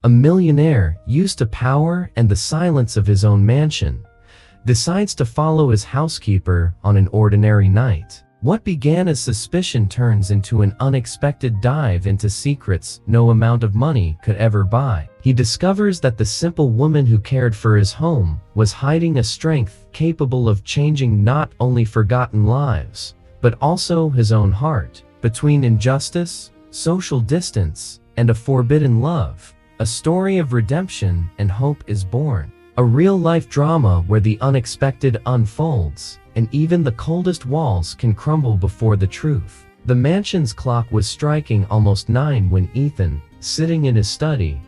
A millionaire, used to power and the silence of his own mansion, decides to follow his housekeeper on an ordinary night. What began as suspicion turns into an unexpected dive into secrets no amount of money could ever buy. He discovers that the simple woman who cared for his home was hiding a strength capable of changing not only forgotten lives, but also his own heart. Between injustice, social distance, and a forbidden love, a story of redemption and hope is born. A real-life drama where the unexpected unfolds, and even the coldest walls can crumble before the truth. The mansion's clock was striking almost 9 when Ethan, sitting in his study,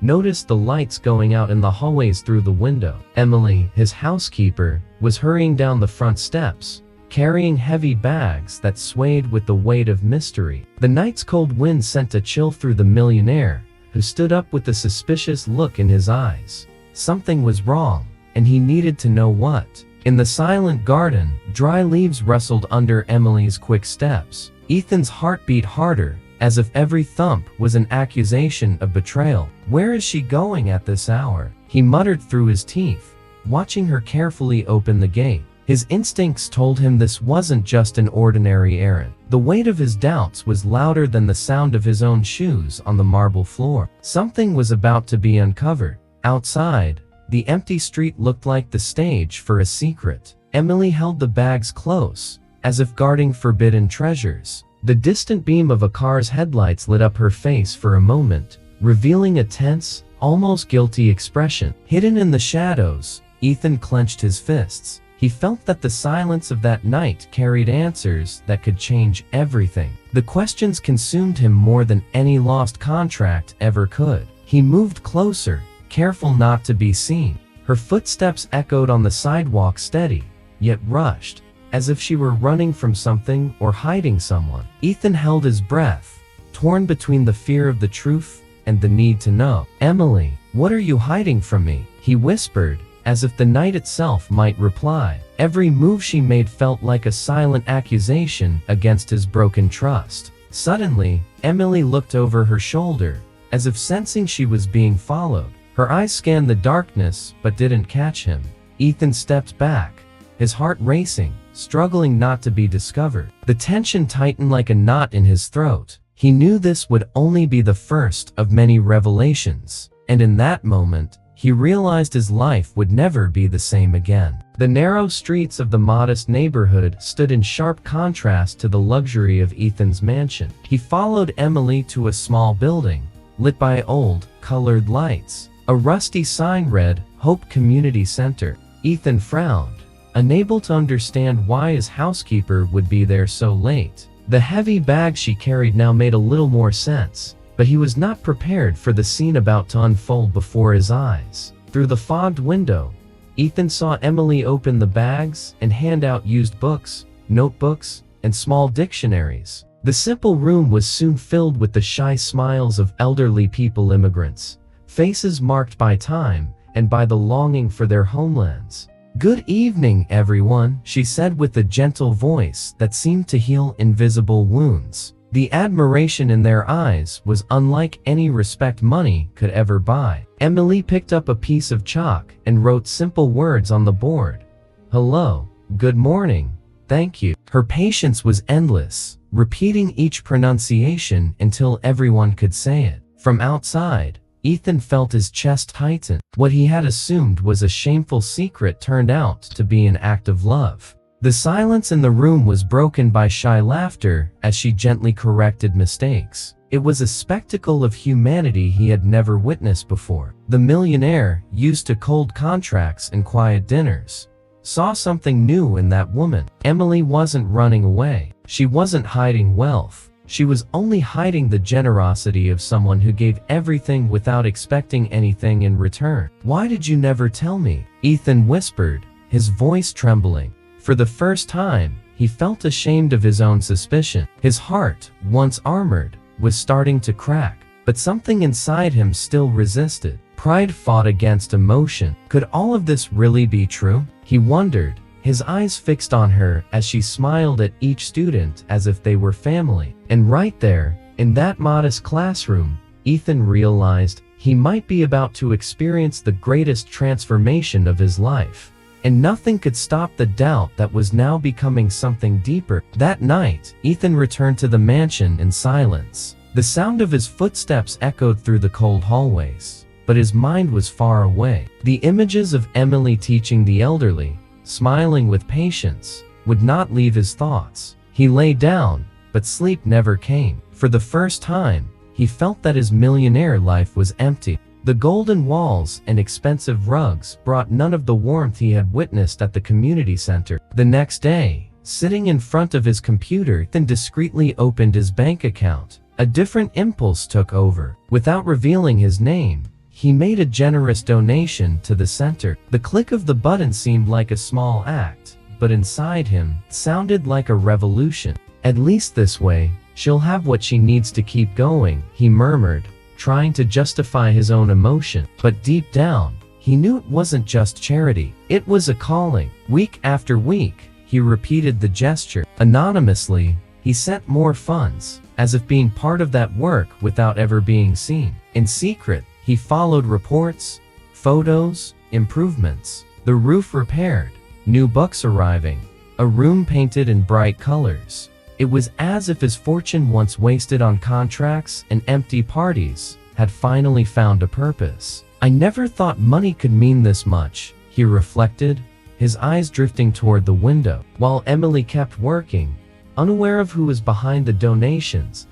noticed the lights going out in the hallways through the window. Emily, his housekeeper, was hurrying down the front steps, carrying heavy bags that swayed with the weight of mystery. The night's cold wind sent a chill through the millionaire, who stood up with a suspicious look in his eyes. Something was wrong, and he needed to know what. In the silent garden, dry leaves rustled under Emily's quick steps. Ethan's heart beat harder, as if every thump was an accusation of betrayal. Where is she going at this hour? He muttered through his teeth, watching her carefully open the gate. His instincts told him this wasn't just an ordinary errand. The weight of his doubts was louder than the sound of his own shoes on the marble floor. Something was about to be uncovered. Outside, the empty street looked like the stage for a secret. Emily held the bags close, as if guarding forbidden treasures. The distant beam of a car's headlights lit up her face for a moment, revealing a tense, almost guilty expression. Hidden in the shadows, Ethan clenched his fists. He felt that the silence of that night carried answers that could change everything. The questions consumed him more than any lost contract ever could. He moved closer, careful not to be seen. Her footsteps echoed on the sidewalk, steady, yet rushed, as if she were running from something or hiding someone. Ethan held his breath, torn between the fear of the truth and the need to know. "Emily, what are you hiding from me?" he whispered, as if the night itself might reply. Every move she made felt like a silent accusation against his broken trust. Suddenly, Emily looked over her shoulder, as if sensing she was being followed. Her eyes scanned the darkness but didn't catch him. Ethan stepped back, his heart racing, struggling not to be discovered. The tension tightened like a knot in his throat. He knew this would only be the first of many revelations, and in that moment, he realized his life would never be the same again. The narrow streets of the modest neighborhood stood in sharp contrast to the luxury of Ethan's mansion. He followed Emily to a small building, lit by old, colored lights. A rusty sign read, "Hope Community Center." Ethan frowned, unable to understand why his housekeeper would be there so late. The heavy bag she carried now made a little more sense, but he was not prepared for the scene about to unfold before his eyes. Through the fogged window, Ethan saw Emily open the bags and hand out used books, notebooks, and small dictionaries. The simple room was soon filled with the shy smiles of elderly immigrants, faces marked by time and by the longing for their homelands. "Good evening, everyone," she said with a gentle voice that seemed to heal invisible wounds. The admiration in their eyes was unlike any respect money could ever buy. Emily picked up a piece of chalk and wrote simple words on the board. "Hello, good morning, thank you." Her patience was endless, repeating each pronunciation until everyone could say it. From outside, Ethan felt his chest tighten. What he had assumed was a shameful secret turned out to be an act of love. The silence in the room was broken by shy laughter as she gently corrected mistakes. It was a spectacle of humanity he had never witnessed before. The millionaire, used to cold contracts and quiet dinners, saw something new in that woman. Emily wasn't running away. She wasn't hiding wealth. She was only hiding the generosity of someone who gave everything without expecting anything in return. "Why did you never tell me?" Ethan whispered, his voice trembling. For the first time, he felt ashamed of his own suspicion. His heart, once armored, was starting to crack, but something inside him still resisted. Pride fought against emotion. Could all of this really be true? He wondered, his eyes fixed on her as she smiled at each student as if they were family. And right there, in that modest classroom, Ethan realized He might be about to experience the greatest transformation of his life. And nothing could stop the doubt that was now becoming something deeper. That night, Ethan returned to the mansion in silence. The sound of his footsteps echoed through the cold hallways, but his mind was far away. The images of Emily teaching the elderly, smiling with patience, would not leave his thoughts. He lay down, but sleep never came. For the first time, he felt that his millionaire life was empty. The golden walls and expensive rugs brought none of the warmth he had witnessed at the community center. The next day, sitting in front of his computer, Ethan discreetly opened his bank account. A different impulse took over. Without revealing his name, he made a generous donation to the center. The click of the button seemed like a small act, but inside him, it sounded like a revolution. At least this way, she'll have what she needs to keep going, he murmured, trying to justify his own emotion. But deep down, he knew it wasn't just charity. It was a calling. Week after week, he repeated the gesture. Anonymously, he sent more funds, as if being part of that work without ever being seen. In secret, he followed reports, photos, improvements, the roof repaired, new books arriving, a room painted in bright colors. It was as if his fortune, once wasted on contracts and empty parties, had finally found a purpose. I never thought money could mean this much, he reflected, his eyes drifting toward the window. While Emily kept working, unaware of who was behind the donations,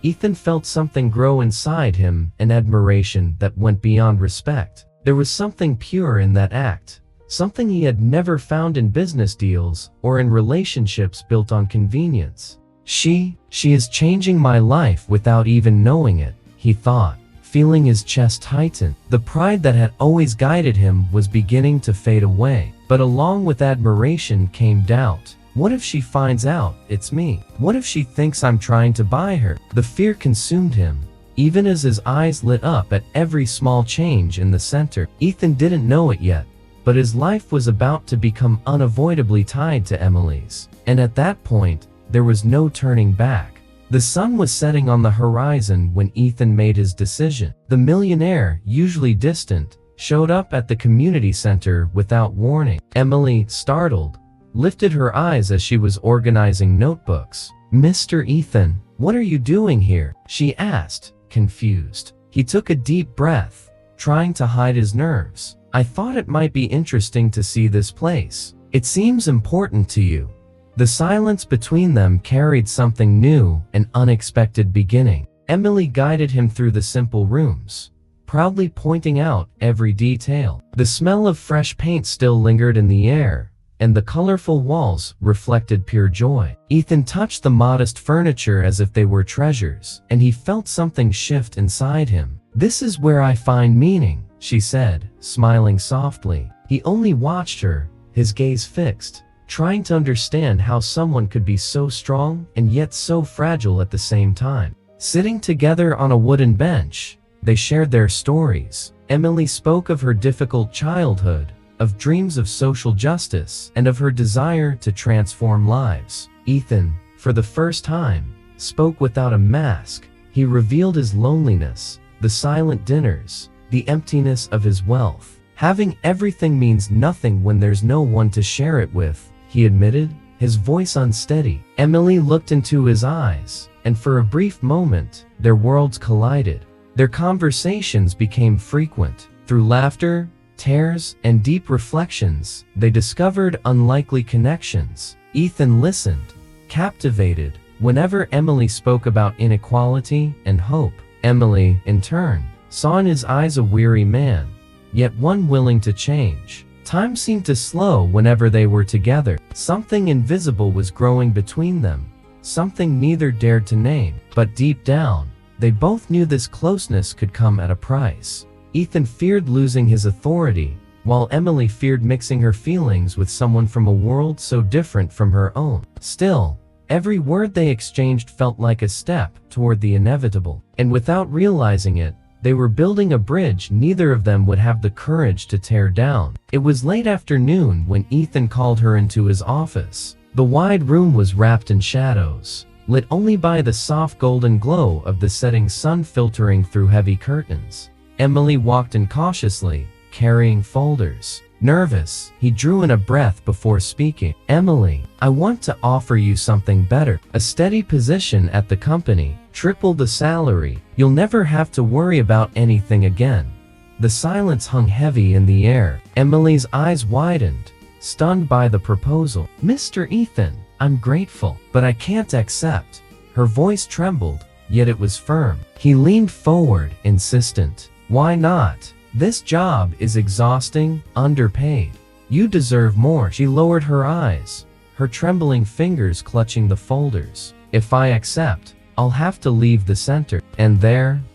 Ethan felt something grow inside him, an admiration that went beyond respect. There was something pure in that act, something he had never found in business deals or in relationships built on convenience. She is changing my life without even knowing it, he thought, feeling his chest tighten. The pride that had always guided him was beginning to fade away. But along with admiration came doubt. What if she finds out it's me? What if she thinks I'm trying to buy her? The fear consumed him, even as his eyes lit up at every small change in the center. Ethan didn't know it yet, but his life was about to become unavoidably tied to Emily's. And at that point, there was no turning back. The sun was setting on the horizon when Ethan made his decision. The millionaire, usually distant, showed up at the community center without warning. Emily, startled, lifted her eyes as she was organizing notebooks. "Mr. Ethan, what are you doing here?" she asked, confused. He took a deep breath, trying to hide his nerves. "I thought it might be interesting to see this place. It seems important to you." The silence between them carried something new, an unexpected beginning. Emily guided him through the simple rooms, proudly pointing out every detail. The smell of fresh paint still lingered in the air, and the colorful walls reflected pure joy. Ethan touched the modest furniture as if they were treasures, and he felt something shift inside him. "This is where I find meaning," she said, smiling softly. He only watched her, his gaze fixed, trying to understand how someone could be so strong and yet so fragile at the same time. Sitting together on a wooden bench, they shared their stories. Emily spoke of her difficult childhood, of dreams of social justice, and of her desire to transform lives. Ethan, for the first time, spoke without a mask. He revealed his loneliness, the silent dinners, the emptiness of his wealth. "Having everything means nothing when there's no one to share it with," he admitted, his voice unsteady. Emily looked into his eyes, and for a brief moment, their worlds collided. Their conversations became frequent. Through laughter, tears, and deep reflections, they discovered unlikely connections. Ethan listened, captivated, whenever Emily spoke about inequality and hope. Emily, in turn, saw in his eyes a weary man, yet one willing to change. Time seemed to slow whenever they were together. Something invisible was growing between them, something neither dared to name. But deep down, they both knew this closeness could come at a price. Ethan feared losing his authority, while Emily feared mixing her feelings with someone from a world so different from her own. Still, every word they exchanged felt like a step toward the inevitable. And without realizing it, they were building a bridge neither of them would have the courage to tear down. It was late afternoon when Ethan called her into his office. The wide room was wrapped in shadows, lit only by the soft golden glow of the setting sun filtering through heavy curtains. Emily walked in cautiously, carrying folders. Nervous, he drew in a breath before speaking. Emily, I want to offer you something better. A steady position at the company, triple the salary. You'll never have to worry about anything again. The silence hung heavy in the air. Emily's eyes widened, stunned by the proposal. Mr. Ethan, I'm grateful, but I can't accept. Her voice trembled, yet it was firm. He leaned forward, insistent. Why not? This job is exhausting, underpaid. You deserve more. She lowered her eyes, her trembling fingers clutching the folders. If I accept, I'll have to leave the center. And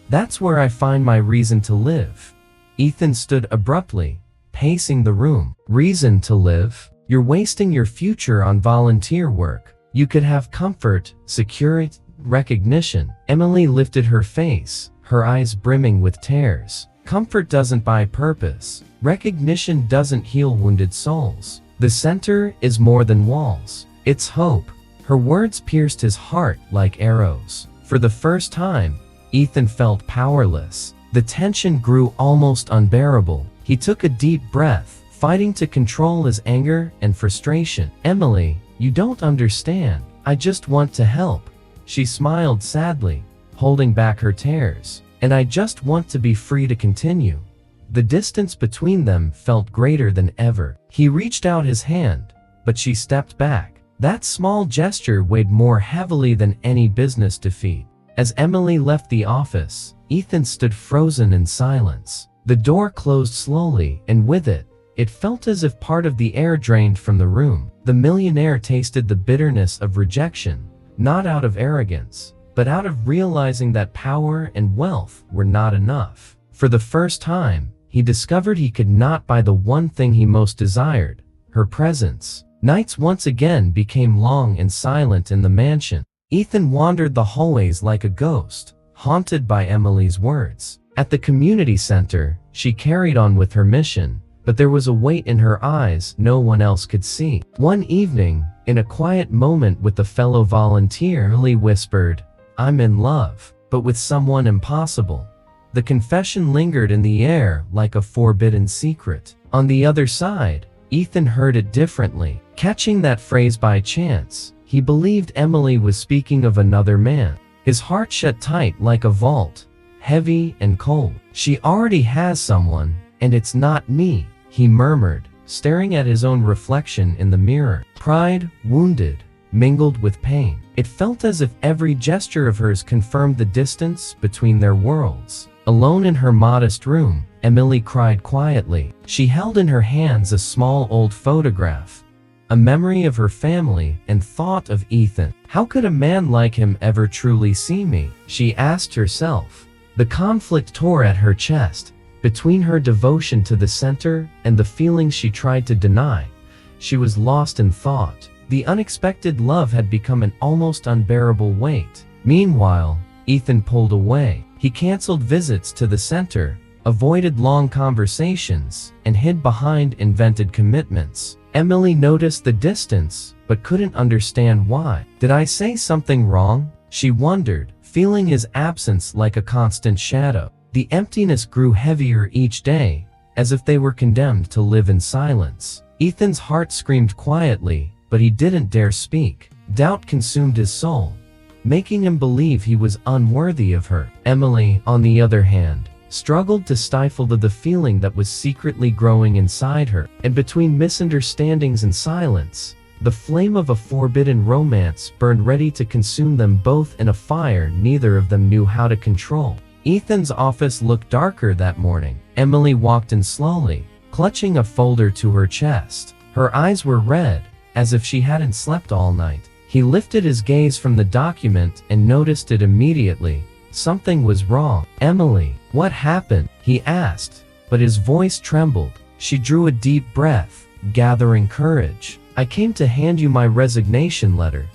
that's where I find my reason to live. Ethan stood abruptly, pacing the room. Reason to live? You're wasting your future on volunteer work. You could have comfort, security, recognition. Emily lifted her face, her eyes brimming with tears. Comfort doesn't buy purpose. Recognition doesn't heal wounded souls. The center is more than walls. It's hope. Her words pierced his heart like arrows. For the first time, Ethan felt powerless. The tension grew almost unbearable. He took a deep breath, fighting to control his anger and frustration. Emily, you don't understand. I just want to help. She smiled sadly, holding back her tears. And I just want to be free to continue. The distance between them felt greater than ever. He reached out his hand, but she stepped back. That small gesture weighed more heavily than any business defeat. As Emily left the office, Ethan stood frozen in silence. The door closed slowly, and with it, it felt as if part of the air drained from the room. The millionaire tasted the bitterness of rejection, not out of arrogance, but out of realizing that power and wealth were not enough. For the first time, he discovered he could not buy the one thing he most desired, her presence. Nights once again became long and silent in the mansion. Ethan wandered the hallways like a ghost, haunted by Emily's words. At the community center, she carried on with her mission, but there was a weight in her eyes no one else could see. One evening, in a quiet moment with a fellow volunteer, Emily whispered, "I'm in love, but with someone impossible." The confession lingered in the air like a forbidden secret. On the other side, Ethan heard it differently. Catching that phrase by chance, he believed Emily was speaking of another man. His heart shut tight like a vault, heavy and cold. "She already has someone, and it's not me," he murmured, staring at his own reflection in the mirror. Pride, wounded, mingled with pain. It felt as if every gesture of hers confirmed the distance between their worlds. Alone in her modest room, Emily cried quietly. She held in her hands a small old photograph, a memory of her family, and thought of Ethan. How could a man like him ever truly see me? She asked herself. The conflict tore at her chest, between her devotion to the center and the feelings she tried to deny. She was lost in thought. The unexpected love had become an almost unbearable weight. Meanwhile, Ethan pulled away. He canceled visits to the center, avoided long conversations, and hid behind invented commitments. Emily noticed the distance, but couldn't understand why. Did I say something wrong? She wondered, feeling his absence like a constant shadow. The emptiness grew heavier each day, as if they were condemned to live in silence. Ethan's heart screamed quietly, but he didn't dare speak. Doubt consumed his soul, making him believe he was unworthy of her. Emily, on the other hand, struggled to stifle the feeling that was secretly growing inside her. And between misunderstandings and silence, the flame of a forbidden romance burned ready to consume them both in a fire neither of them knew how to control. Ethan's office looked darker that morning. Emily walked in slowly, clutching a folder to her chest. Her eyes were red, as if she hadn't slept all night. He lifted his gaze from the document and noticed it immediately. Something was wrong. "Emily, what happened?" he asked, but his voice trembled. She drew a deep breath, gathering courage. "I came to hand you my resignation letter."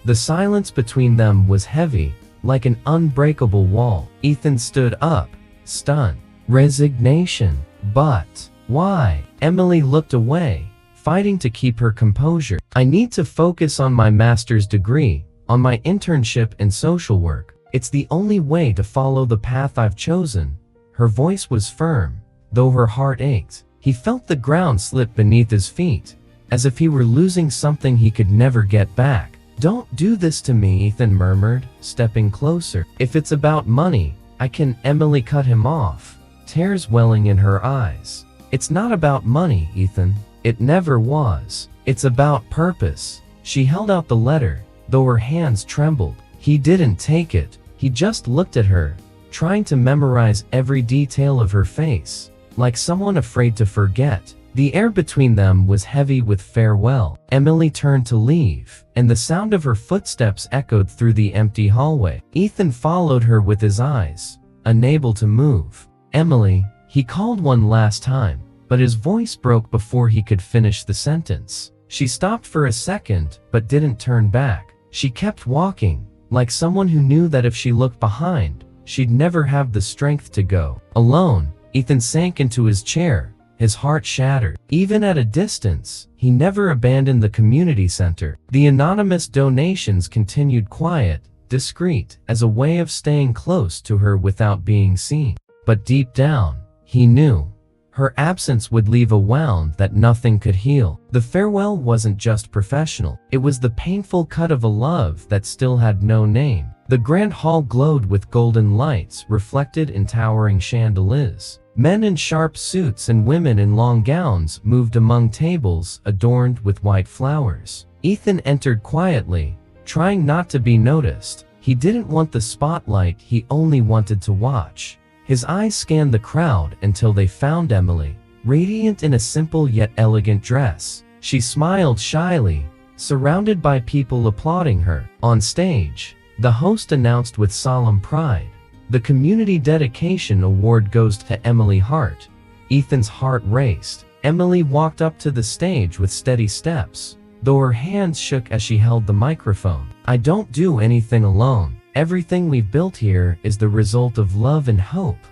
The silence between them was heavy, like an unbreakable wall. Ethan stood up, stunned. Resignation? But why? Emily looked away, fighting to keep her composure. "I need to focus on my master's degree, on my internship in social work. It's the only way to follow the path I've chosen." Her voice was firm, though her heart ached. He felt the ground slip beneath his feet, as if he were losing something he could never get back. "Don't do this to me," Ethan murmured, stepping closer. "If it's about money, I can." Emily cut him off, tears welling in her eyes. "It's not about money, Ethan. It never was. It's about purpose." She held out the letter, though her hands trembled. He didn't take it. He just looked at her, trying to memorize every detail of her face, like someone afraid to forget. The air between them was heavy with farewell. Emily turned to leave, and the sound of her footsteps echoed through the empty hallway. Ethan followed her with his eyes, unable to move. "Emily," he called one last time, but his voice broke before he could finish the sentence. She stopped for a second, but didn't turn back. She kept walking, like someone who knew that if she looked behind, she'd never have the strength to go. Alone, Ethan sank into his chair, his heart shattered. Even at a distance, he never abandoned the community center. The anonymous donations continued quiet, discreet, as a way of staying close to her without being seen. But deep down, he knew her absence would leave a wound that nothing could heal. The farewell wasn't just professional. It was the painful cut of a love that still had no name. The grand hall glowed with golden lights reflected in towering chandeliers. Men in sharp suits and women in long gowns moved among tables adorned with white flowers. Ethan entered quietly, trying not to be noticed. He didn't want the spotlight, he only wanted to watch. His eyes scanned the crowd until they found Emily, radiant in a simple yet elegant dress. She smiled shyly, surrounded by people applauding her. On stage, the host announced with solemn pride, "The Community Dedication Award goes to Emily Hart." Ethan's heart raced. Emily walked up to the stage with steady steps, though her hands shook as she held the microphone. "I don't do anything alone. Everything we've built here is the result of love and hope,"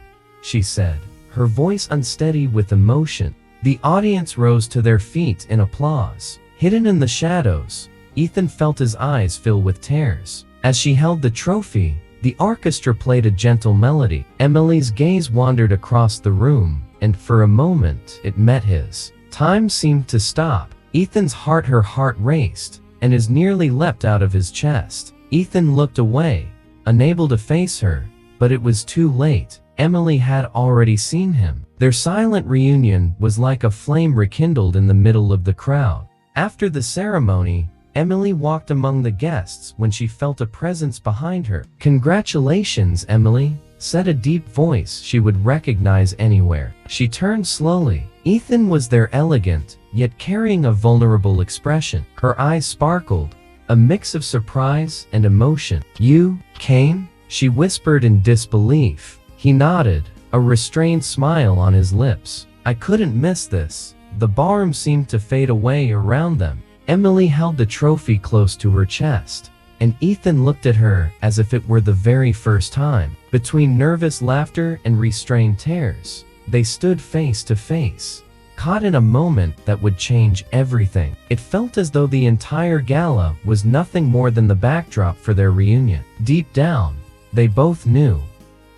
she said, her voice unsteady with emotion. The audience rose to their feet in applause. Hidden in the shadows, Ethan felt his eyes fill with tears. As she held the trophy, the orchestra played a gentle melody. Emily's gaze wandered across the room, and for a moment it met his. Time seemed to stop. Ethan's heart raced, and his nearly leapt out of his chest. Ethan looked away, unable to face her, but it was too late. Emily had already seen him. Their silent reunion was like a flame rekindled in the middle of the crowd. After the ceremony, Emily walked among the guests when she felt a presence behind her. "Congratulations, Emily," said a deep voice she would recognize anywhere. She turned slowly. Ethan was there, elegant, yet carrying a vulnerable expression. Her eyes sparkled, a mix of surprise and emotion. "You came?" she whispered in disbelief. He nodded, a restrained smile on his lips. "I couldn't miss this." The ballroom seemed to fade away around them. Emily held the trophy close to her chest, and Ethan looked at her as if it were the very first time. Between nervous laughter and restrained tears, they stood face to face, caught in a moment that would change everything. It felt as though the entire gala was nothing more than the backdrop for their reunion. Deep down, they both knew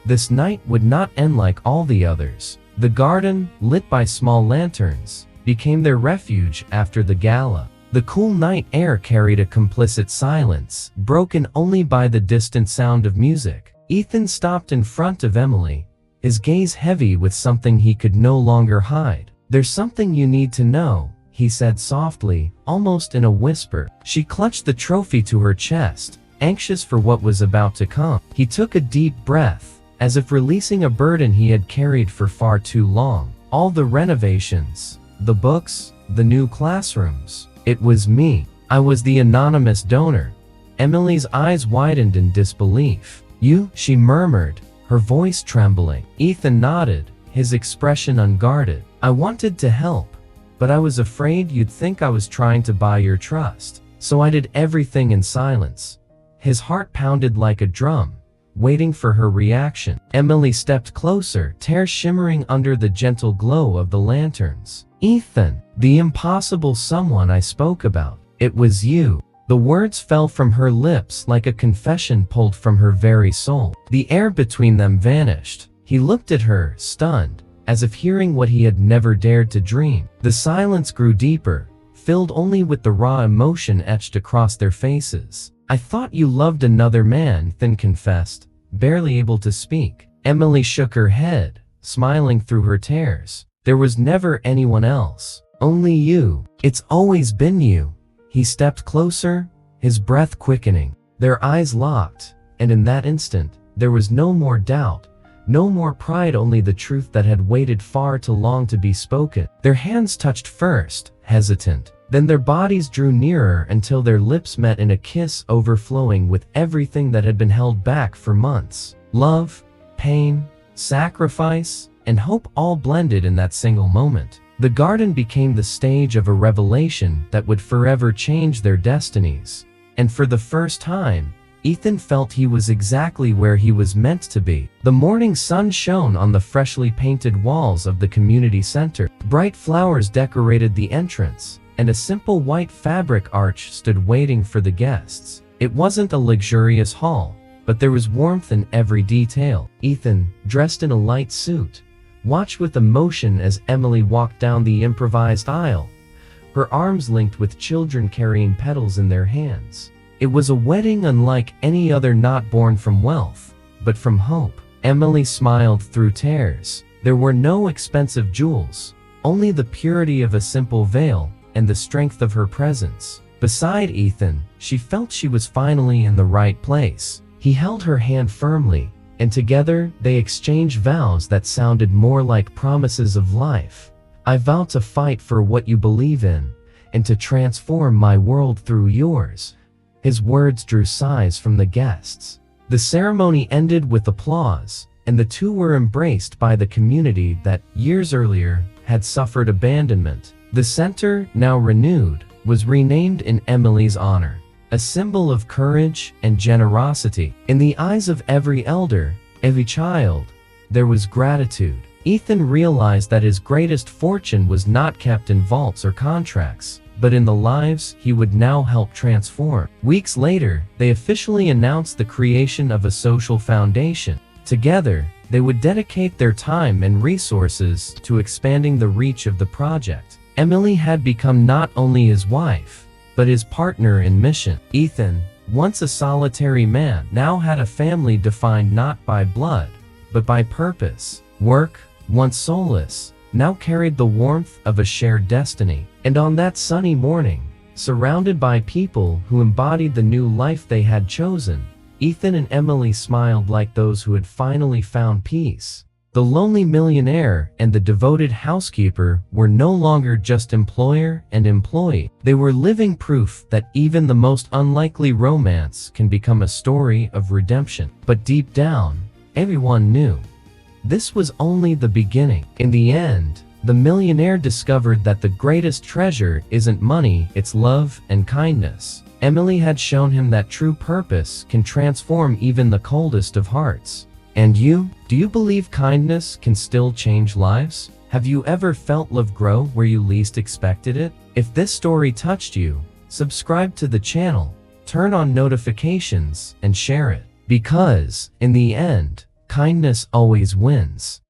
this night would not end like all the others. The garden, lit by small lanterns, became their refuge after the gala. The cool night air carried a complicit silence, broken only by the distant sound of music. Ethan stopped in front of Emily, his gaze heavy with something he could no longer hide. "There's something you need to know," he said softly, almost in a whisper. She clutched the trophy to her chest, anxious for what was about to come. He took a deep breath, as if releasing a burden he had carried for far too long. "All the renovations, the books, the new classrooms. It was me. I was the anonymous donor." Emily's eyes widened in disbelief. "You?" she murmured, her voice trembling. Ethan nodded, his expression unguarded. "I wanted to help, but I was afraid you'd think I was trying to buy your trust. So I did everything in silence." His heart pounded like a drum, waiting for her reaction. Emily stepped closer, tears shimmering under the gentle glow of the lanterns. "Ethan, the impossible someone I spoke about. It was you." The words fell from her lips like a confession pulled from her very soul. The air between them vanished. He looked at her, stunned, as if hearing what he had never dared to dream. The silence grew deeper, filled only with the raw emotion etched across their faces. "I thought you loved another man," Ethan confessed, barely able to speak. Emily shook her head, smiling through her tears. "There was never anyone else. Only you. It's always been you." He stepped closer, his breath quickening. Their eyes locked, and in that instant, there was no more doubt, no more pride, only the truth that had waited far too long to be spoken. Their hands touched first, hesitant. Then their bodies drew nearer until their lips met in a kiss overflowing with everything that had been held back for months. Love, pain, sacrifice, and hope all blended in that single moment. The garden became the stage of a revelation that would forever change their destinies. And for the first time, Ethan felt he was exactly where he was meant to be. The morning sun shone on the freshly painted walls of the community center. Bright flowers decorated the entrance, and a simple white fabric arch stood waiting for the guests. It wasn't a luxurious hall, but there was warmth in every detail. Ethan, dressed in a light suit, watched with emotion as Emily walked down the improvised aisle, her arms linked with children carrying petals in their hands. It was a wedding unlike any other, not born from wealth, but from hope. Emily smiled through tears. There were no expensive jewels, only the purity of a simple veil and the strength of her presence. Beside Ethan, she felt she was finally in the right place. He held her hand firmly, and together they exchanged vows that sounded more like promises of life. "I vow to fight for what you believe in, and to transform my world through yours." His words drew sighs from the guests. The ceremony ended with applause, and the two were embraced by the community that, years earlier, had suffered abandonment. The center, now renewed, was renamed in Emily's honor, a symbol of courage and generosity. In the eyes of every elder, every child, there was gratitude. Ethan realized that his greatest fortune was not kept in vaults or contracts, but in the lives he would now help transform. Weeks later, they officially announced the creation of a social foundation. Together, they would dedicate their time and resources to expanding the reach of the project. Emily had become not only his wife, but his partner in mission. Ethan, once a solitary man, now had a family defined not by blood, but by purpose. Work, once soulless, now carried the warmth of a shared destiny. And on that sunny morning, surrounded by people who embodied the new life they had chosen, Ethan and Emily smiled like those who had finally found peace. The lonely millionaire and the devoted housekeeper were no longer just employer and employee. They were living proof that even the most unlikely romance can become a story of redemption. But deep down, everyone knew this was only the beginning. In the end, the millionaire discovered that the greatest treasure isn't money, it's love and kindness. Emily had shown him that true purpose can transform even the coldest of hearts. And you? Do you believe kindness can still change lives? Have you ever felt love grow where you least expected it? If this story touched you, subscribe to the channel, turn on notifications, and share it. Because, in the end, kindness always wins.